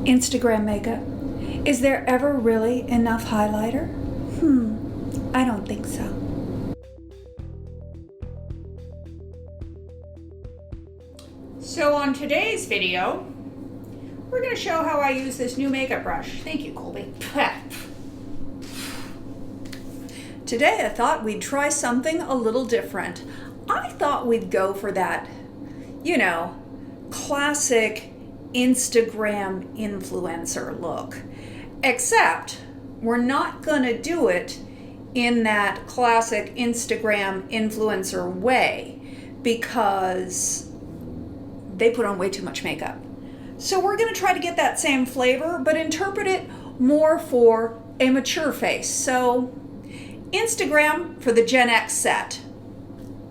Instagram makeup. Is there ever really enough highlighter? I don't think so. So on today's video, we're going to show how I use this new makeup brush. Thank you, Colby. Today I thought we'd try something a little different. I thought we'd go for that, classic Instagram influencer look. Except we're not going to do it in that classic Instagram influencer way because they put on way too much makeup. So we're going to try to get that same flavor, but interpret it more for a mature face. So Instagram for the Gen X set.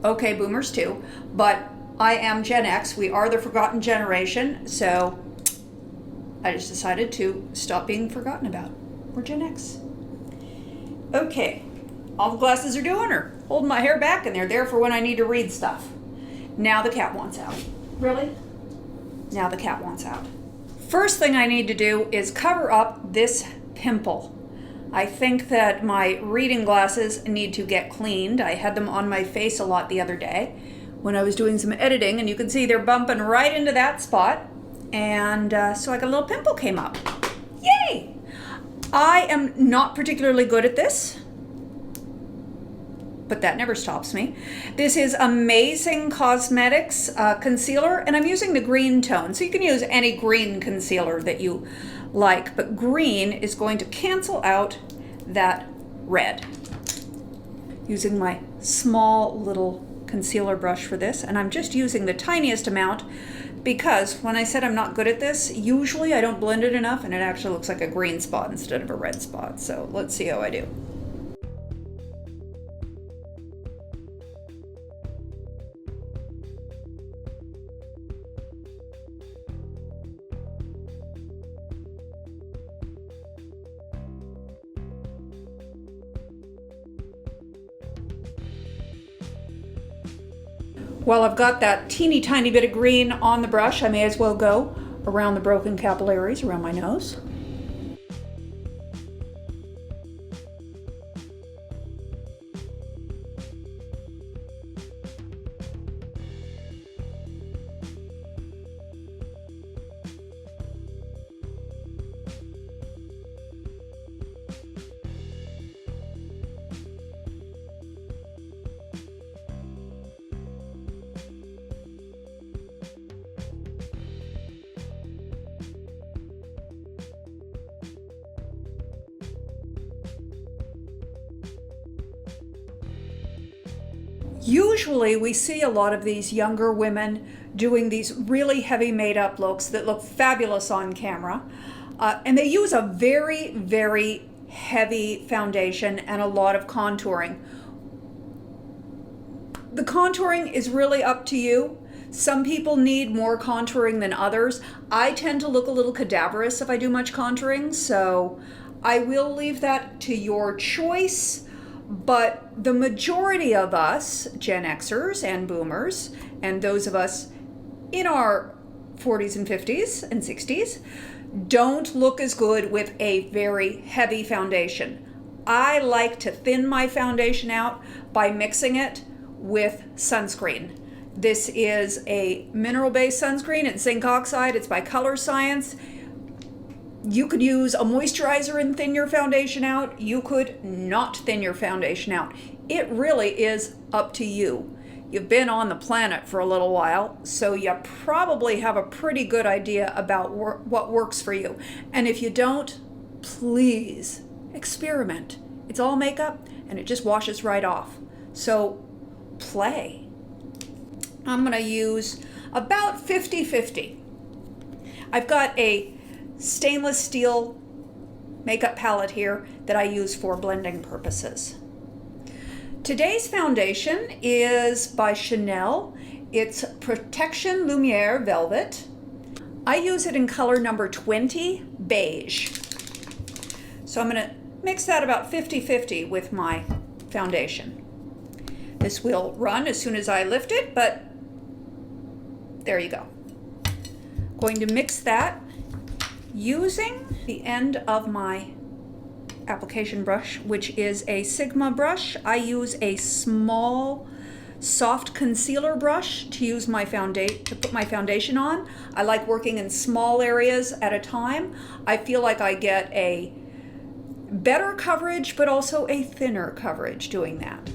Okay, boomers too, but I am Gen X. We are the forgotten generation, so I just decided to stop being forgotten about. We're Gen X. Okay, all the glasses are doing are holding my hair back, and they're there for when I need to read stuff. Now the cat wants out. Really? Now the cat wants out. First thing I need to do is cover up this pimple. I think that my reading glasses need to get cleaned. I had them on my face a lot the other day when I was doing some editing, and you can see they're bumping right into that spot. And so like a little pimple came up. Yay! I am not particularly good at this, but that never stops me. This is Amazing Cosmetics concealer, and I'm using the green tone. So you can use any green concealer that you like, but green is going to cancel out that red. Using my small little concealer brush for this, and I'm just using the tiniest amount because when I said I'm not good at this, usually I don't blend it enough and it actually looks like a green spot instead of a red spot. So let's see how I do. While I've got that teeny tiny bit of green on the brush, I may as well go around the broken capillaries around my nose. Usually we see a lot of these younger women doing these really heavy made-up looks that look fabulous on camera. And they use a very, very heavy foundation and a lot of contouring. The contouring is really up to you. Some people need more contouring than others. I tend to look a little cadaverous if I do much contouring, so I will leave that to your choice. But the majority of us, Gen Xers and boomers, and those of us in our 40s and 50s and 60s, don't look as good with a very heavy foundation. I like to thin my foundation out by mixing it with sunscreen. This is a mineral-based sunscreen. It's zinc oxide. It's by Color Science. You could use a moisturizer and thin your foundation out. You could not thin your foundation out. It really is up to you. You've been on the planet for a little while, so you probably have a pretty good idea about what works for you. And if you don't, please experiment. It's all makeup and it just washes right off. So play. I'm going to use about 50-50. I've got a stainless steel makeup palette here that I use for blending purposes. Today's foundation is by Chanel. It's Protection Lumiere Velvet. I use it in color number 20, beige. So I'm going to mix that about 50-50 with my foundation. This will run as soon as I lift it, but there you go. Going to mix that Using the end of my application brush, which is a Sigma brush, I use a small soft concealer brush to use my to put my foundation on. I like working in small areas at a time. I feel like I get a better coverage, but also a thinner coverage doing that.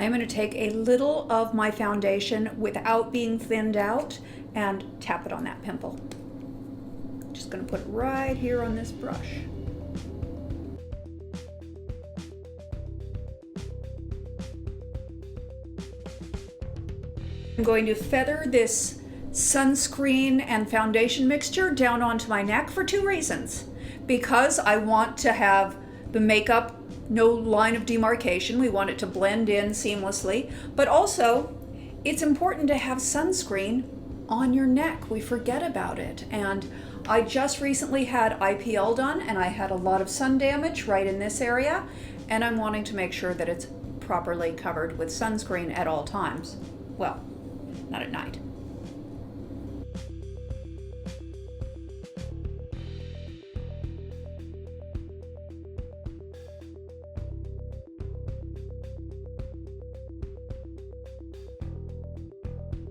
I'm going to take a little of my foundation without being thinned out and tap it on that pimple. Just going to put it right here on this brush. I'm going to feather this sunscreen and foundation mixture down onto my neck for two reasons. Because I want to have the makeup no line of demarcation. We want it to blend in seamlessly, but also it's important to have sunscreen on your neck. We forget about it. And I just recently had IPL done and I had a lot of sun damage right in this area, and I'm wanting to make sure that it's properly covered with sunscreen at all times. Well, not at night.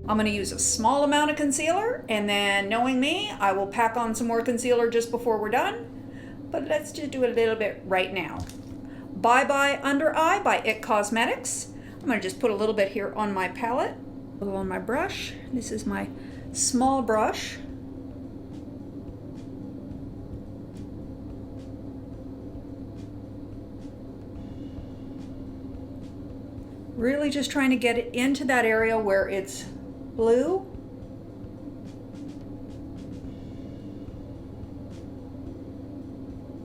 I'm going to use a small amount of concealer, and then knowing me, I will pack on some more concealer just before we're done. But let's just do a little bit right now. Bye Bye Under Eye by IT Cosmetics. I'm going to just put a little bit here on my palette, a little on my brush. This is my small brush. Really just trying to get it into that area where it's blue.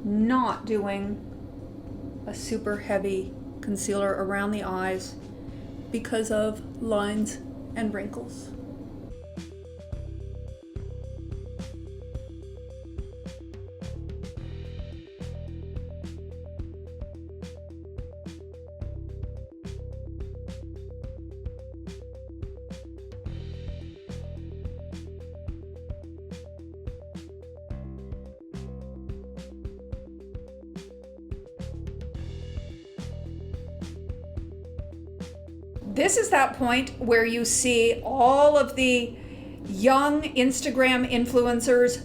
Not doing a super heavy concealer around the eyes because of lines and wrinkles. This is that point where you see all of the young Instagram influencers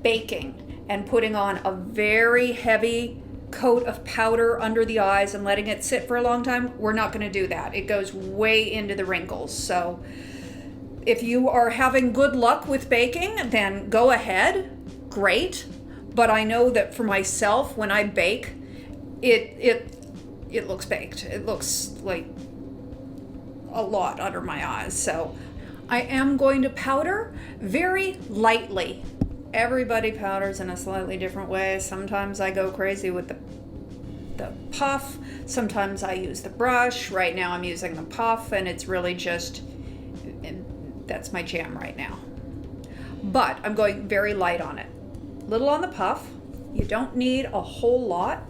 baking and putting on a very heavy coat of powder under the eyes and letting it sit for a long time. We're not going to do that. It goes way into the wrinkles. So if you are having good luck with baking, then go ahead. Great. But I know that for myself, when I bake, it looks baked. It looks like a lot under my eyes. So I am going to powder very lightly. Everybody powders in a slightly different way. Sometimes I go crazy with the puff. Sometimes I use the brush. Right now I'm using the puff, and it's really just, that's my jam right now. but I'm going very light on it. Little on the puff. You don't need a whole lot.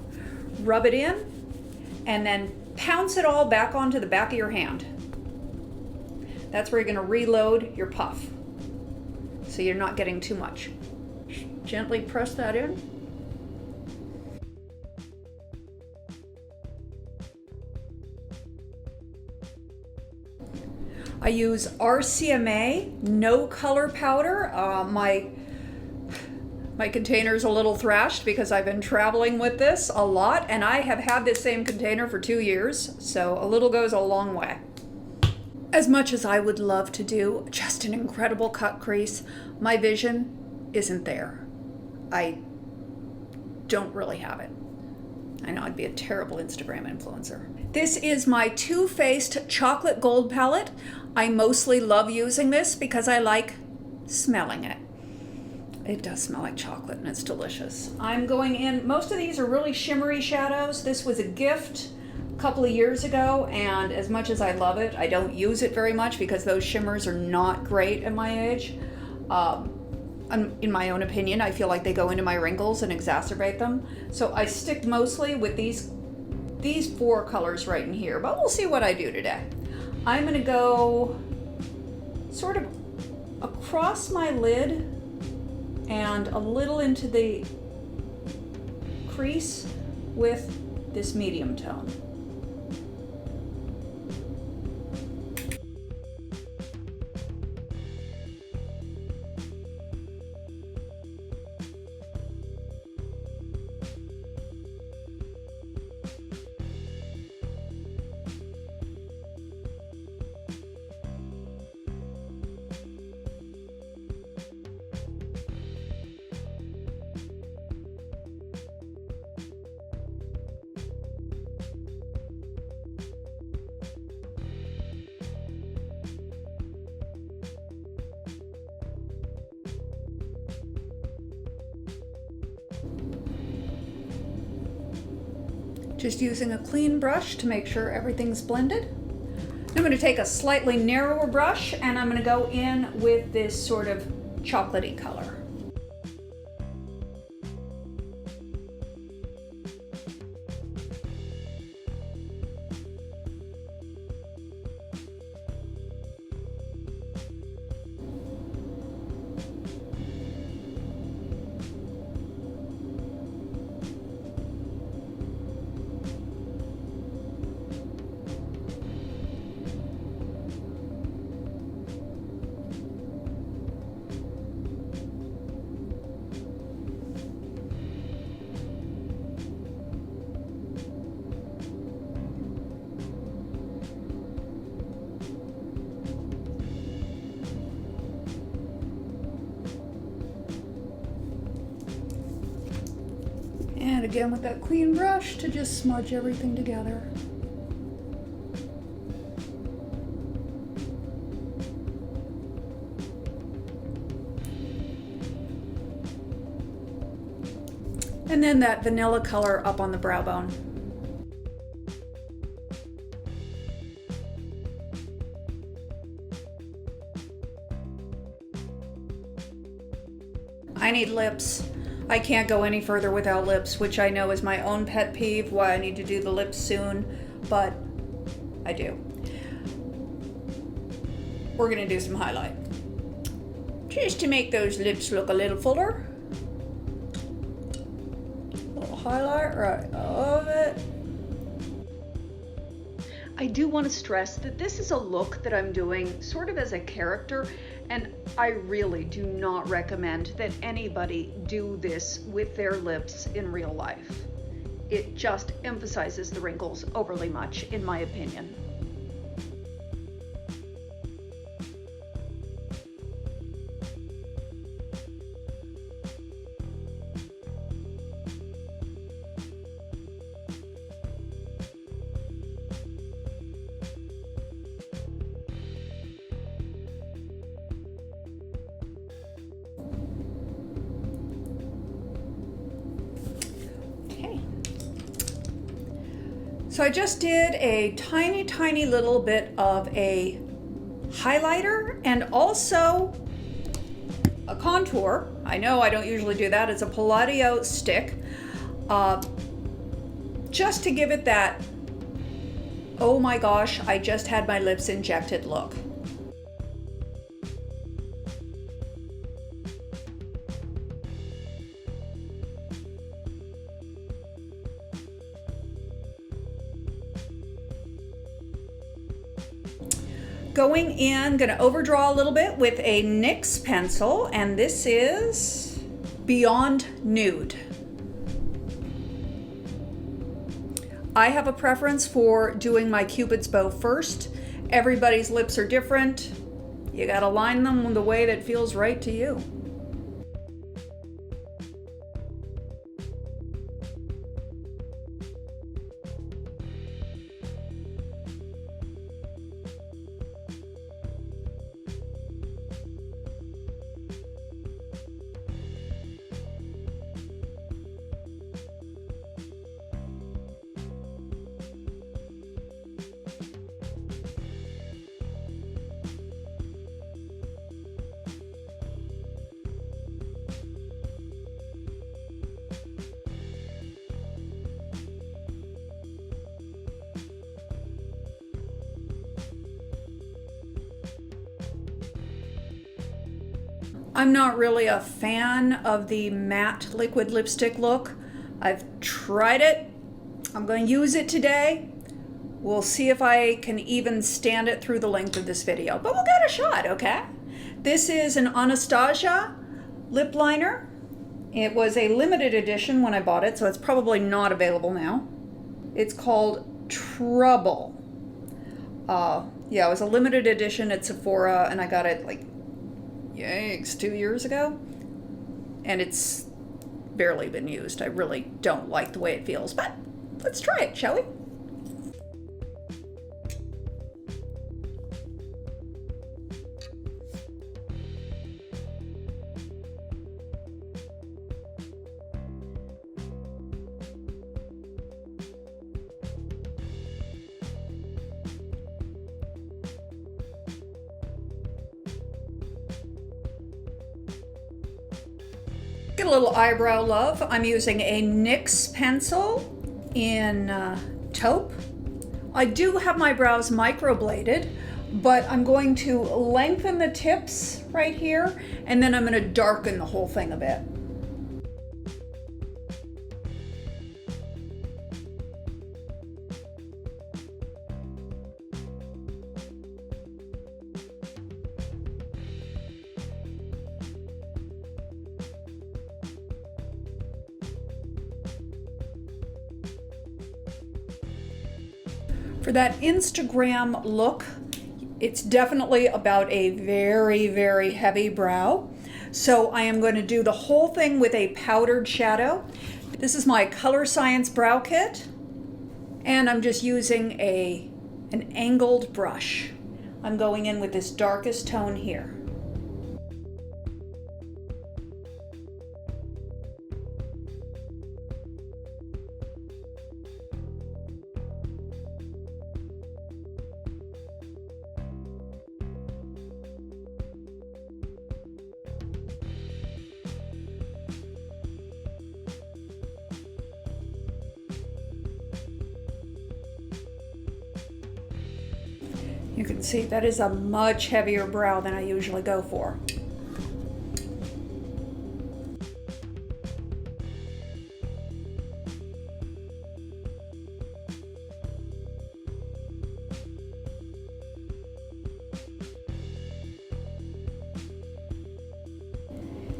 Rub it in and then pounce it all back onto the back of your hand. That's where you're going to reload your puff, so you're not getting too much. Gently press that in. I use RCMA no color powder. My container's a little thrashed because I've been traveling with this a lot, and I have had this same container for 2 years, so a little goes a long way. As much as I would love to do just an incredible cut crease, my vision isn't there. I don't really have it. I know I'd be a terrible Instagram influencer. This is my Too Faced Chocolate Gold palette. I mostly love using this because I like smelling it. It does smell like chocolate and it's delicious. I'm going in, most of these are really shimmery shadows. This was a gift a couple of years ago, and as much as I love it, I don't use it very much because those shimmers are not great at my age. In my own opinion, I feel like they go into my wrinkles and exacerbate them. So I stick mostly with these 4 colors right in here, but we'll see what I do today. I'm gonna go sort of across my lid and a little into the crease with this medium tone. Just using a clean brush to make sure everything's blended. I'm going to take a slightly narrower brush and I'm going to go in with this sort of chocolatey color. And again with that clean brush to just smudge everything together. And then that vanilla color up on the brow bone. I need lips. I can't go any further without lips, which I know is my own pet peeve, why I need to do the lips soon, but I do. We're gonna do some highlight. Just to make those lips look a little fuller. A little highlight right above it. I do want to stress that this is a look that I'm doing sort of as a character, and I really do not recommend that anybody do this with their lips in real life. It just emphasizes the wrinkles overly much, in my opinion. So I just did a tiny little bit of a highlighter and also a contour contour. I know I don't usually do that. It's a Palladio stick. Just to give it that, oh my gosh, I just had my lips injected look. Going in, gonna overdraw a little bit with a NYX pencil, and this is Beyond Nude. I have a preference for doing my Cupid's bow first. Everybody's lips are different. You gotta line them the way that feels right to you. I'm not really a fan of the matte liquid lipstick look. I've tried it. I'm going to use it today. We'll see if I can even stand it through the length of this video, but we'll get a shot, okay? This is an Anastasia lip liner. It was a limited edition when I bought it, so it's probably not available now. It's called Trouble. Yeah, it was a limited edition at Sephora, and I got it like, yikes, 2 years ago, and it's barely been used. I really don't like the way it feels, but let's try it, shall we? Get a little eyebrow love. I'm using a NYX pencil in taupe. I do have my brows microbladed, but I'm going to lengthen the tips right here, and then I'm going to darken the whole thing a bit. For that Instagram look, it's definitely about a very, very heavy brow. So I am going to do the whole thing with a powdered shadow. This is my Color Science Brow Kit, and I'm just using an angled brush. I'm going in with this darkest tone here. You can see that is a much heavier brow than I usually go for.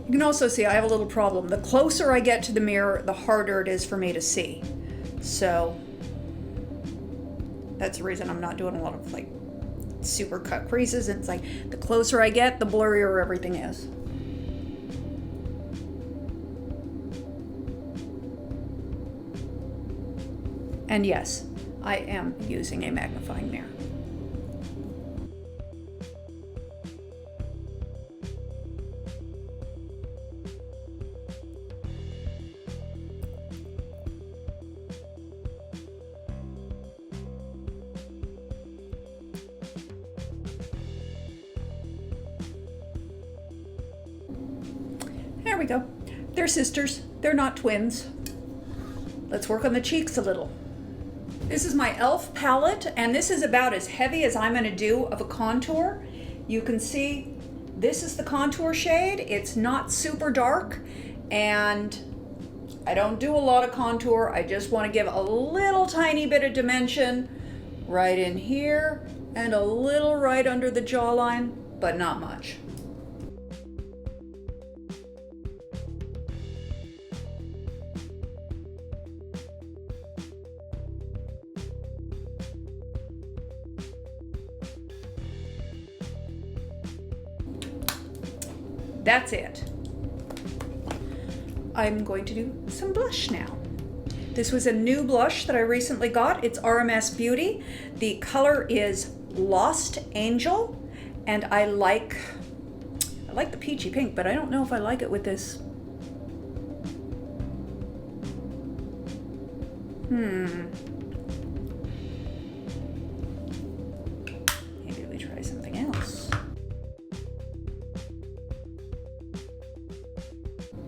You can also see I have a little problem. The closer I get to the mirror, the harder it is for me to see. So that's the reason I'm not doing a lot of like super cut creases. It's like the closer I get, the blurrier everything is. And yes, I am using a magnifying mirror. There we go. They're sisters. They're not twins. Let's work on the cheeks a little. This is my e.l.f. palette, and this is about as heavy as I'm going to do of a contour. You can see this is the contour shade. It's not super dark, and I don't do a lot of contour. I just want to give a little tiny bit of dimension right in here and a little right under the jawline, but not much. That's it. I'm going to do some blush now. This was a new blush that I recently got. It's RMS Beauty. The color is Lost Angel, and I like the peachy pink, but I don't know if I like it with this. Maybe we try something else.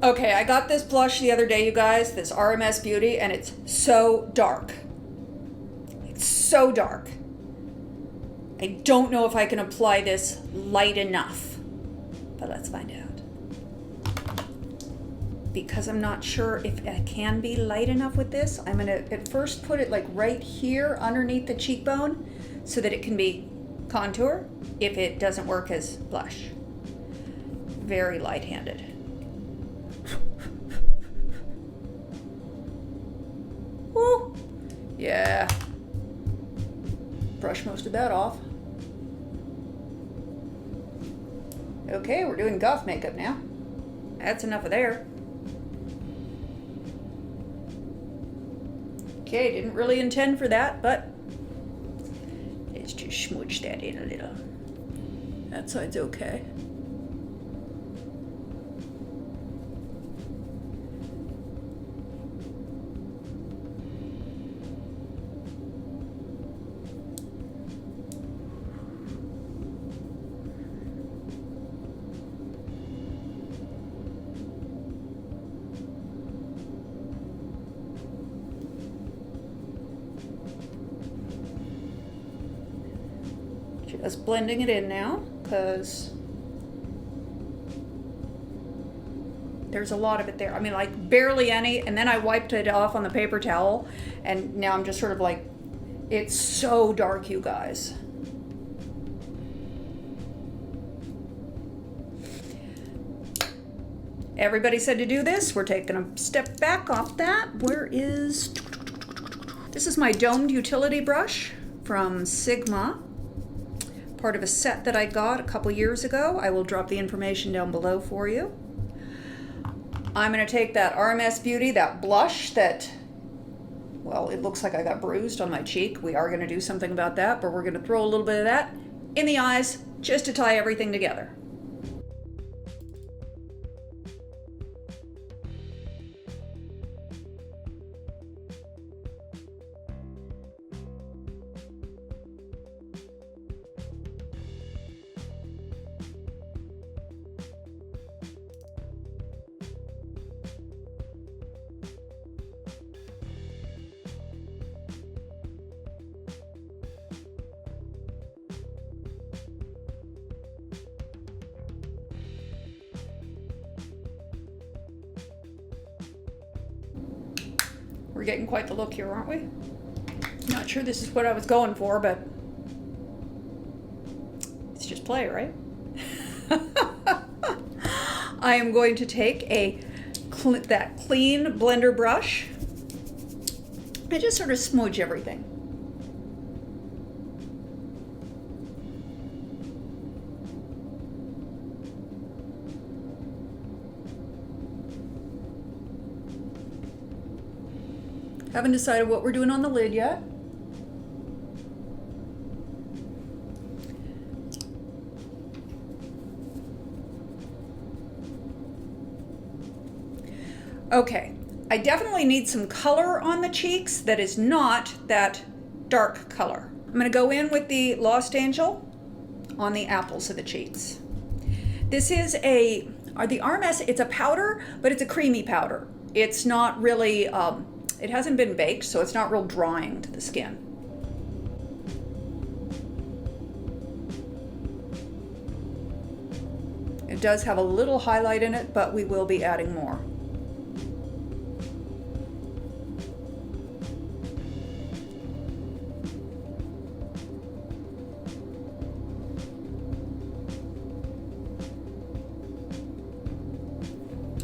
Okay, I got this blush the other day, you guys, this RMS Beauty, and it's so dark. It's so dark. I don't know if I can apply this light enough, but let's find out. Because I'm not sure if I can be light enough with this, I'm gonna at first put it like right here underneath the cheekbone so that it can be contour if it doesn't work as blush. Very light-handed. Woo! Yeah. Brush most of that off. Okay, we're doing goth makeup now. That's enough of there. Okay, didn't really intend for that, but let's just smooch that in a little. That side's okay. Just blending it in now, because there's a lot of it there. I mean, like barely any, and then I wiped it off on the paper towel, and now I'm just sort of like, it's so dark, you guys. Everybody said to do this. We're taking a step back off that. This is my domed utility brush from Sigma. Part of a set that I got a couple years ago. I will drop the information down below for you. I'm going to take that RMS Beauty, that blush that, well, it looks like I got bruised on my cheek. We are going to do something about that, but we're going to throw a little bit of that in the eyes just to tie everything together. We're getting quite the look here, aren't we? Not sure this is what I was going for, but it's just play, right? I am going to take that clean blender brush and just sort of smudge everything. Haven't decided what we're doing on the lid yet. Okay, I definitely need some color on the cheeks that is not that dark color. I'm going to go in with the Lost Angel on the apples of the cheeks. This is a the RMS, it's a powder, but it's a creamy powder. It's not really, it hasn't been baked, so it's not real drying to the skin. It does have a little highlight in it, but we will be adding more.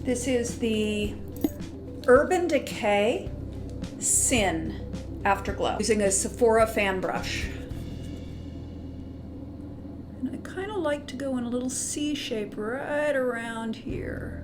This is the Urban Decay Sin Afterglow using a Sephora fan brush. And I kind of like to go in a little C shape right around here.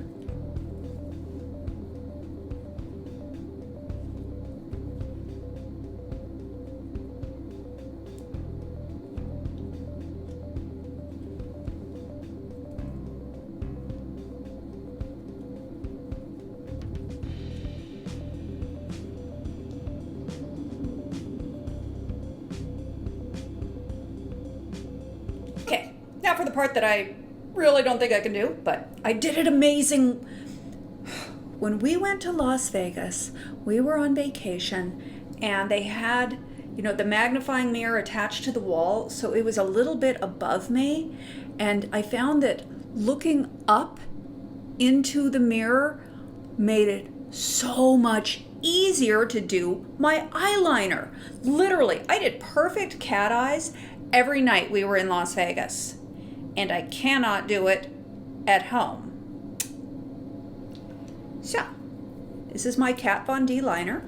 Okay, now for the part that I really don't think I can do, but I did it amazing. When we went to Las Vegas, we were on vacation and they had, you know, the magnifying mirror attached to the wall, so it was a little bit above me, and I found that looking up into the mirror made it so much easier to do my eyeliner. Literally, I did perfect cat eyes every night we were in Las Vegas, and I cannot do it at home. So, this is my Kat Von D liner.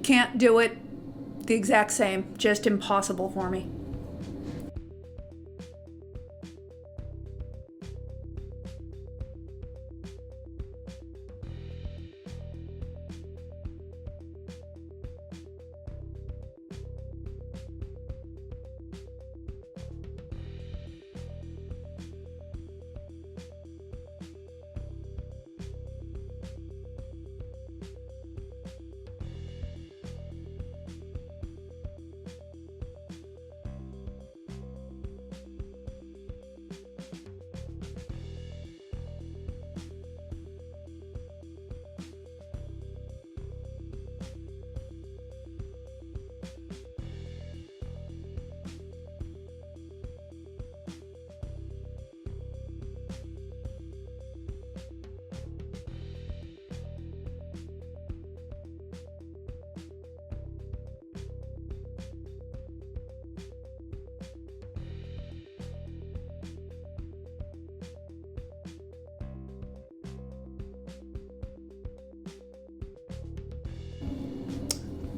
Can't do it the exact same, just impossible for me.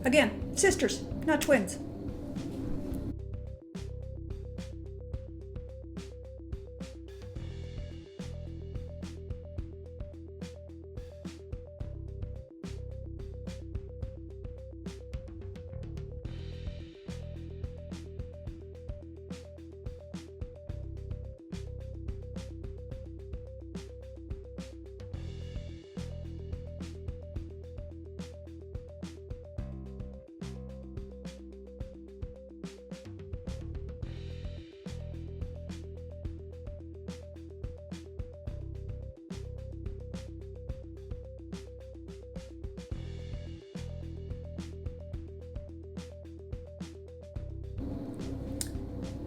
Again, sisters, not twins.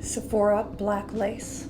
Sephora black lace.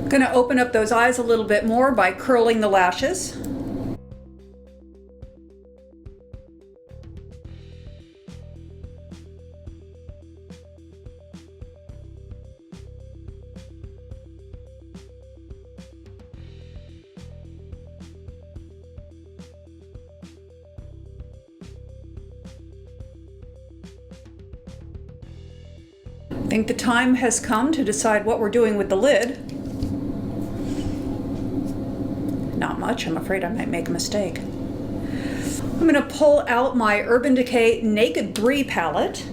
Going to open up those eyes a little bit more by curling the lashes. I think the time has come to decide what we're doing with the lid. Not much. I'm afraid I might make a mistake. I'm going to pull out my Urban Decay Naked 3 palette.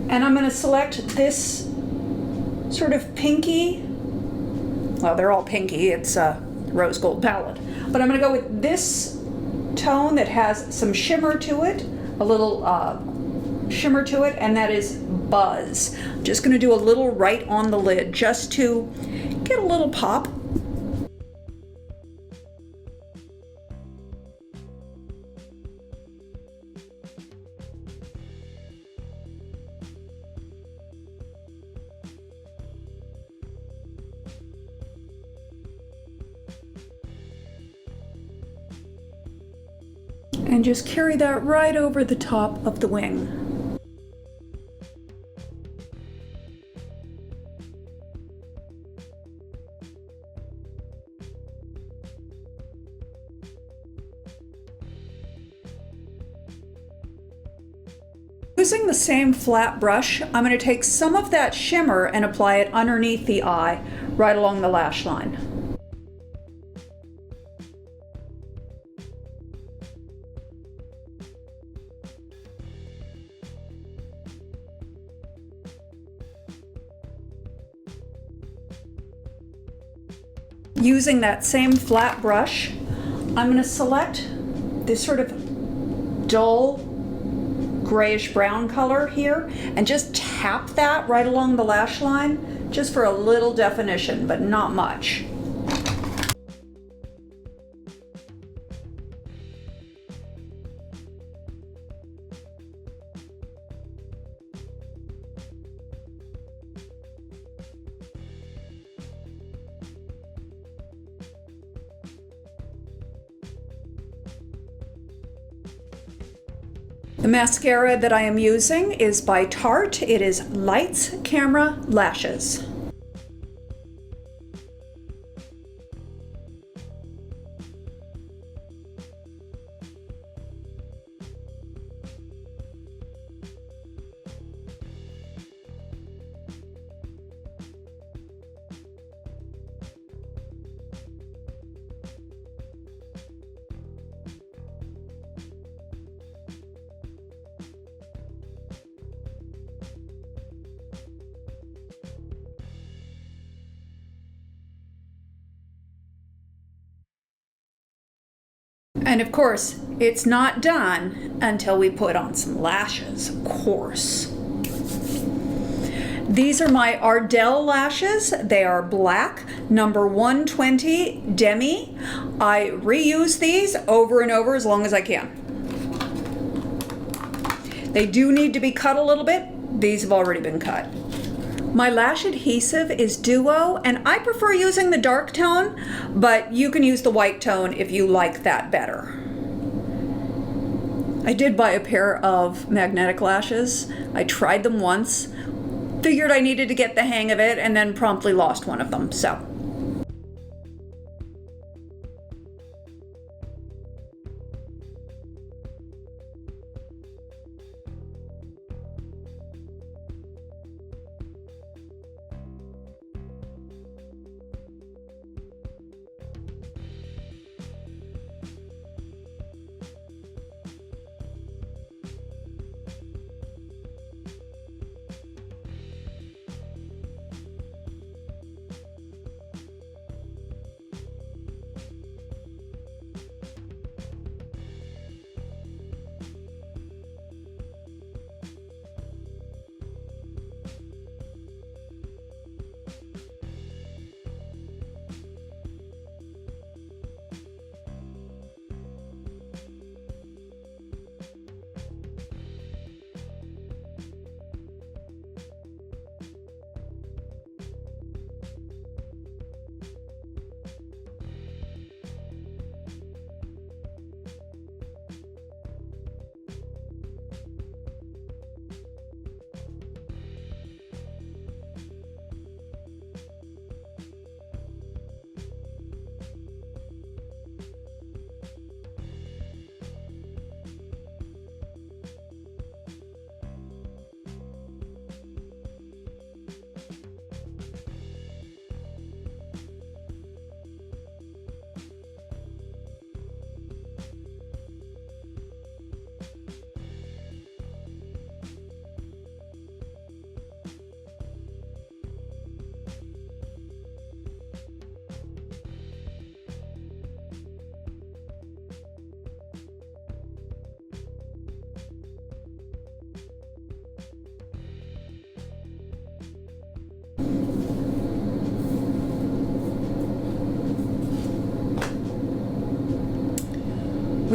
And I'm going to select this sort of pinky, well, they're all pinky, it's a rose gold palette, but I'm going to go with this tone that has some shimmer to it, a little shimmer to it, and that is Buzz. I'm just going to do a little right on the lid just to get a little pop. And just carry that right over the top of the wing. Using the same flat brush, I'm going to take some of that shimmer and apply it underneath the eye, right along the lash line. Using that same flat brush, I'm going to select this sort of dull grayish brown color here and just tap that right along the lash line just for a little definition, but not much. The mascara that I am using is by Tarte. It is Lights, Camera, Lashes. And of course, it's not done until we put on some lashes, of course. These are my Ardell lashes. They are black, number 120 Demi. I reuse these over and over as long as I can. They do need to be cut a little bit. These have already been cut. My lash adhesive is Duo, and I prefer using the dark tone, but you can use the white tone if you like that better. I did buy a pair of magnetic lashes. I tried them once, figured I needed to get the hang of it, and then promptly lost one of them, so.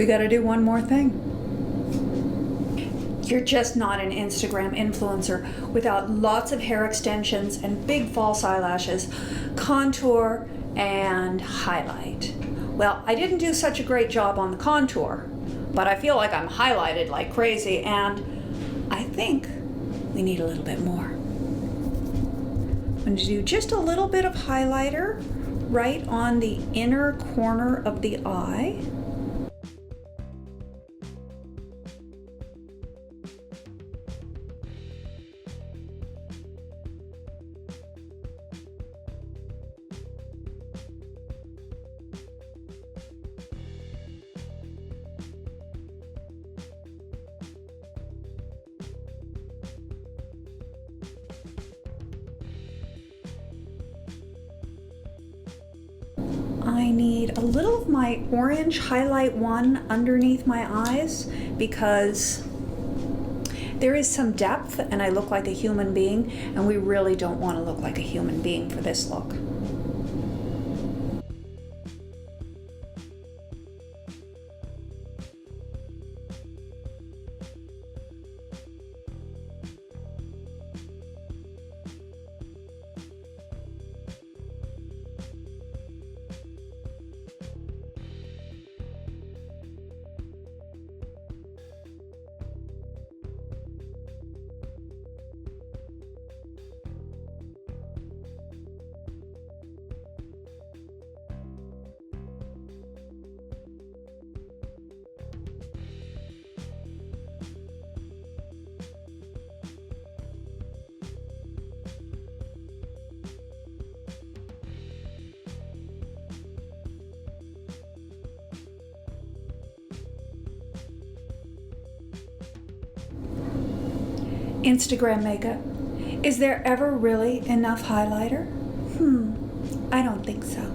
We gotta do one more thing. You're just not an Instagram influencer without lots of hair extensions and big false eyelashes, contour, and highlight. Well, I didn't do such a great job on the contour, but I feel like I'm highlighted like crazy, and I think we need a little bit more. I'm going to do just a little bit of highlighter right on the inner corner of the eye. I need a little of my orange highlight one underneath my eyes because there is some depth and I look like a human being, and we really don't want to look like a human being for this look. Instagram makeup. Is there ever really enough highlighter? I don't think so.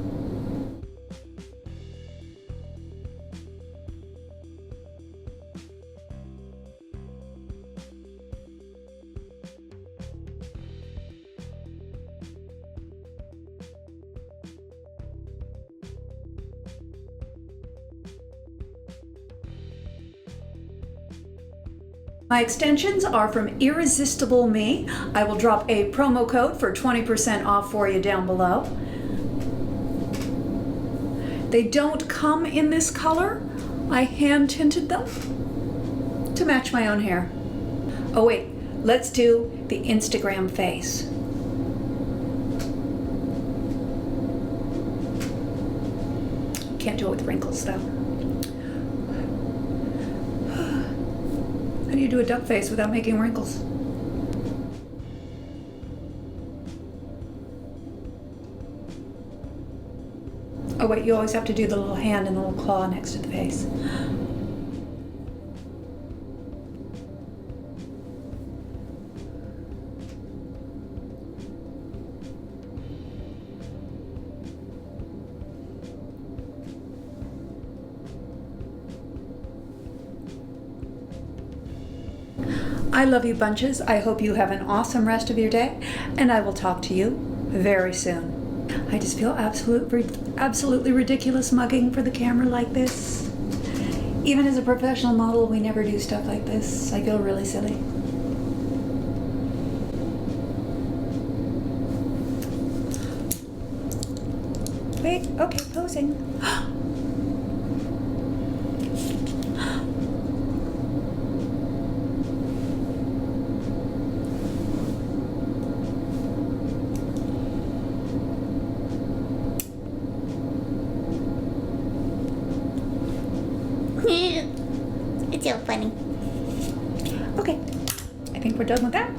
My extensions are from Irresistible Me. I will drop a promo code for 20% off for you down below. They don't come in this color. I hand tinted them to match my own hair. Oh wait, let's do the Instagram face. Can't do it with wrinkles though. How do you do a duck face without making wrinkles? Oh wait, you always have to do the little hand and the little claw next to the face. I love you bunches. I hope you have an awesome rest of your day, and I will talk to you very soon. I just feel absolutely ridiculous mugging for the camera like this. Even as a professional model, we never do stuff like this. I feel really silly. Wait, okay, posing. It's so funny. Okay, I think we're done with that.